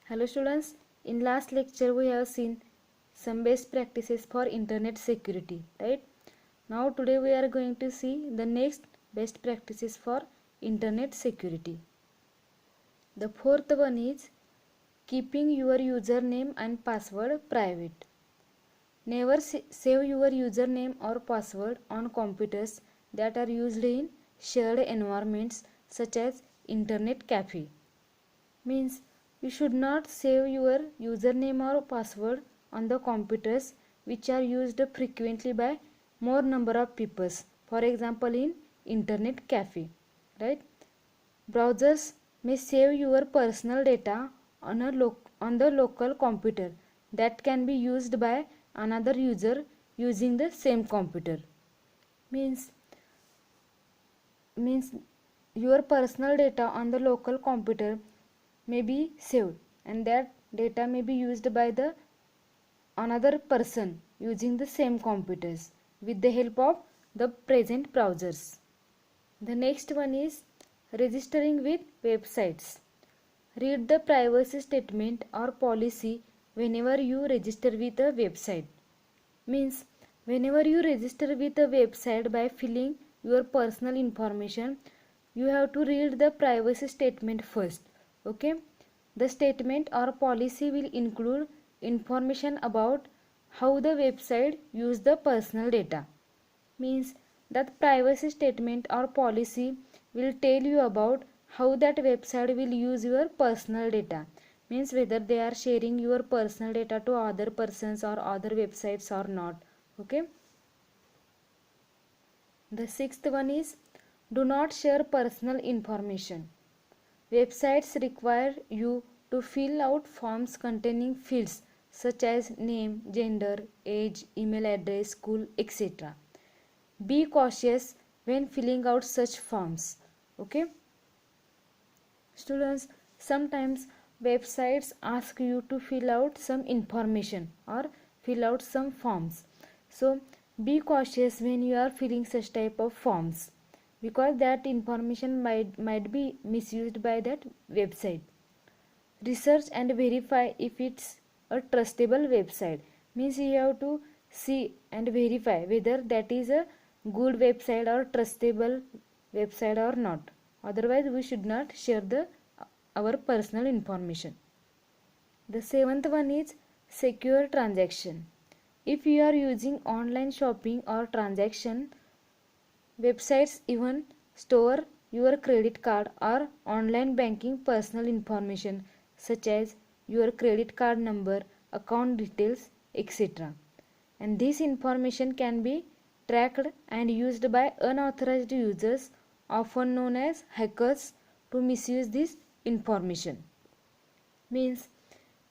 Hello students, in last lecture we have seen some best practices for internet security, right? Now today we are going to see the next best practices for internet security. The fourth one is keeping your username and password private. Never save your username or password on computers that are used in shared environments such as internet cafe. Means you should not save your username or password on the computers which are used frequently by more number of people, for example in internet cafe, right? Browsers may save your personal data on the local computer that can be used by another user using the same computer. Means means your personal data on the local computer may be saved, and that data may be used by the another person using the same computers with the help of the present browsers. The next one is registering with websites. Read the privacy statement or policy whenever you register with a website. Means whenever you register with a website by filling your personal information, you have to read the privacy statement first. Okay, the statement or policy will include information about how the website use the personal data. Means that privacy statement or policy will tell you about how that website will use your personal data. Means whether they are sharing your personal data to other persons or other websites or not. Okay, the sixth one is do not share personal information. Websites require you to fill out forms containing fields such as name, gender, age, email address, school, etc. Be cautious when filling out such forms. Okay, students, sometimes websites ask you to fill out some information or fill out some forms. So be cautious when you are filling such type of forms, because that information might be misused by that website. Research and verify if it's a trustable website. Means you have to see and verify whether that is a good website or trustable website or not. Otherwise we should not share the our personal information. The seventh one is secure transaction. If you are using online shopping or transaction, websites even store your credit card or online banking personal information such as your credit card number, account details, etc. And this information can be tracked and used by unauthorized users, often known as hackers, to misuse this information. Means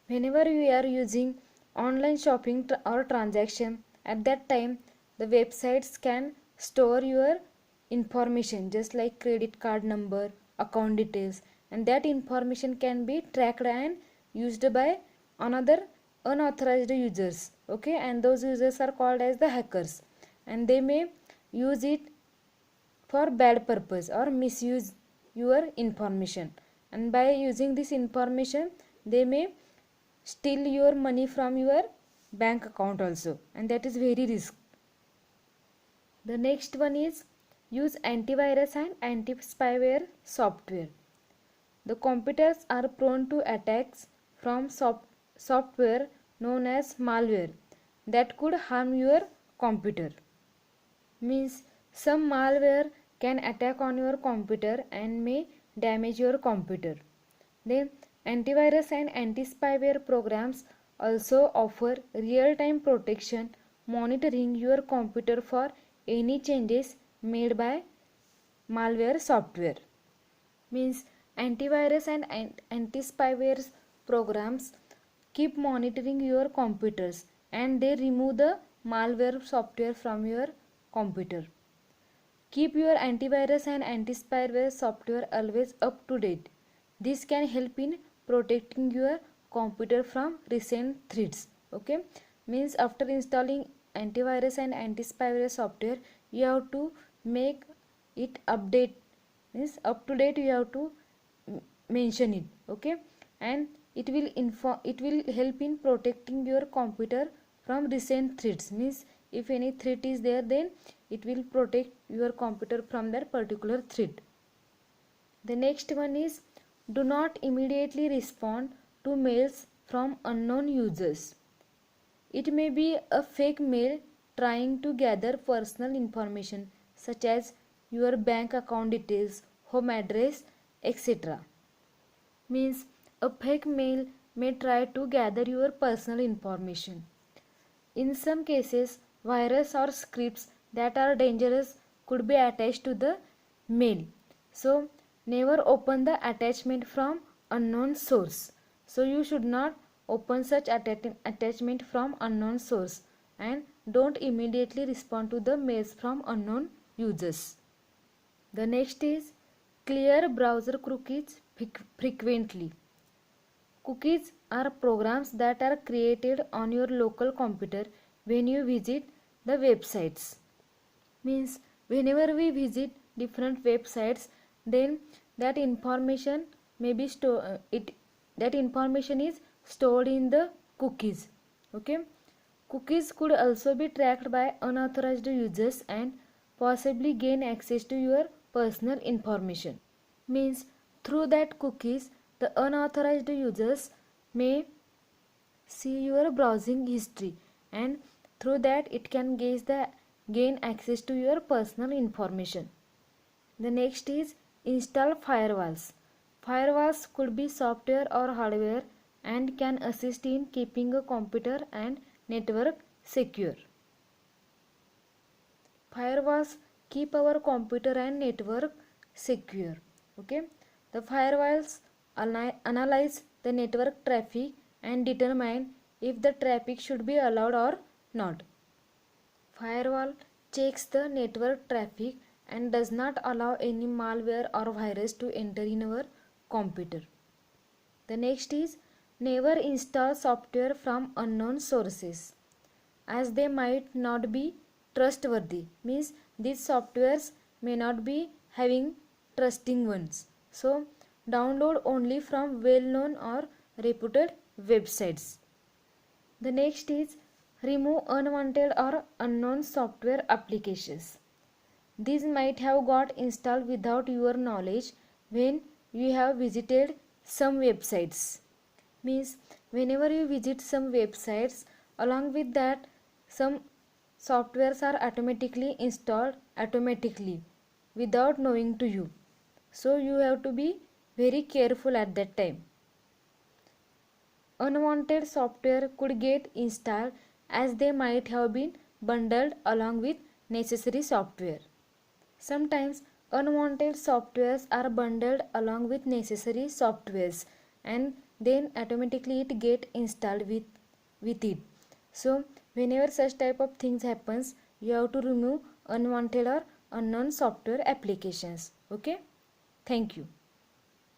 whenever you are using online shopping or transaction, at that time the websites can store your information just like credit card number, account details, and that information can be tracked and used by another unauthorized users. Okay, and those users are called as the hackers, and they may use it for bad purpose or misuse your information, and by using this information they may steal your money from your bank account also, and that is very risk. The next one is use antivirus and anti-spyware software. The computers are prone to attacks from software known as malware that could harm your computer. Means some malware can attack on your computer and may damage your computer. Then antivirus and anti-spyware programs also offer real-time protection, monitoring your computer for any changes made by malware software. Means antivirus and anti-spyware programs keep monitoring your computers and they remove the malware software from your computer. Keep your antivirus and anti-spyware software always up to date. This can help in protecting your computer from recent threats. Okay, means after installing antivirus and anti-spyware software, you have to make it update. Means up to date you have to mention it. Okay, and it will help in protecting your computer from recent threats. Means if any threat is there, then it will protect your computer from that particular threat. The next one is, do not immediately respond to mails from unknown users. It may be a fake mail trying to gather personal information such as your bank account details, home address, etc. Means a fake mail may try to gather your personal information. In some cases, virus or scripts that are dangerous could be attached to the mail. So, never open the attachment from unknown source. So, you should not open such attachment from unknown source, and don't immediately respond to the mails from unknown users. The next is, clear browser cookies frequently. Cookies are programs that are created on your local computer when you visit the websites. Means whenever we visit different websites, then that information may be that information is stored in the cookies. Okay, cookies could also be tracked by unauthorized users and possibly gain access to your personal information. Means through that cookies, the unauthorized users may see your browsing history, and through that it can gain access to your personal information. The next is, install firewalls. Firewalls could be software or hardware and can assist in keeping a computer and network secure. Firewalls keep our computer and network secure. Okay, the firewalls analyze the network traffic and determine if the traffic should be allowed or not. Firewall checks the network traffic and does not allow any malware or virus to enter in our computer. The next is, never install software from unknown sources, as they might not be trustworthy. Means these softwares may not be having trusting ones. So download only from well-known or reputed websites. The next is, remove unwanted or unknown software applications. These might have got installed without your knowledge when you have visited some websites. Means whenever you visit some websites, along with that some softwares are automatically installed automatically without knowing to you. So you have to be very careful at that time. Unwanted software could get installed as they might have been bundled along with necessary software. Sometimes unwanted softwares are bundled along with necessary softwares, and then automatically it get installed with it. So whenever such type of things happens, you have to remove unwanted or unknown software applications. Okay, thank you.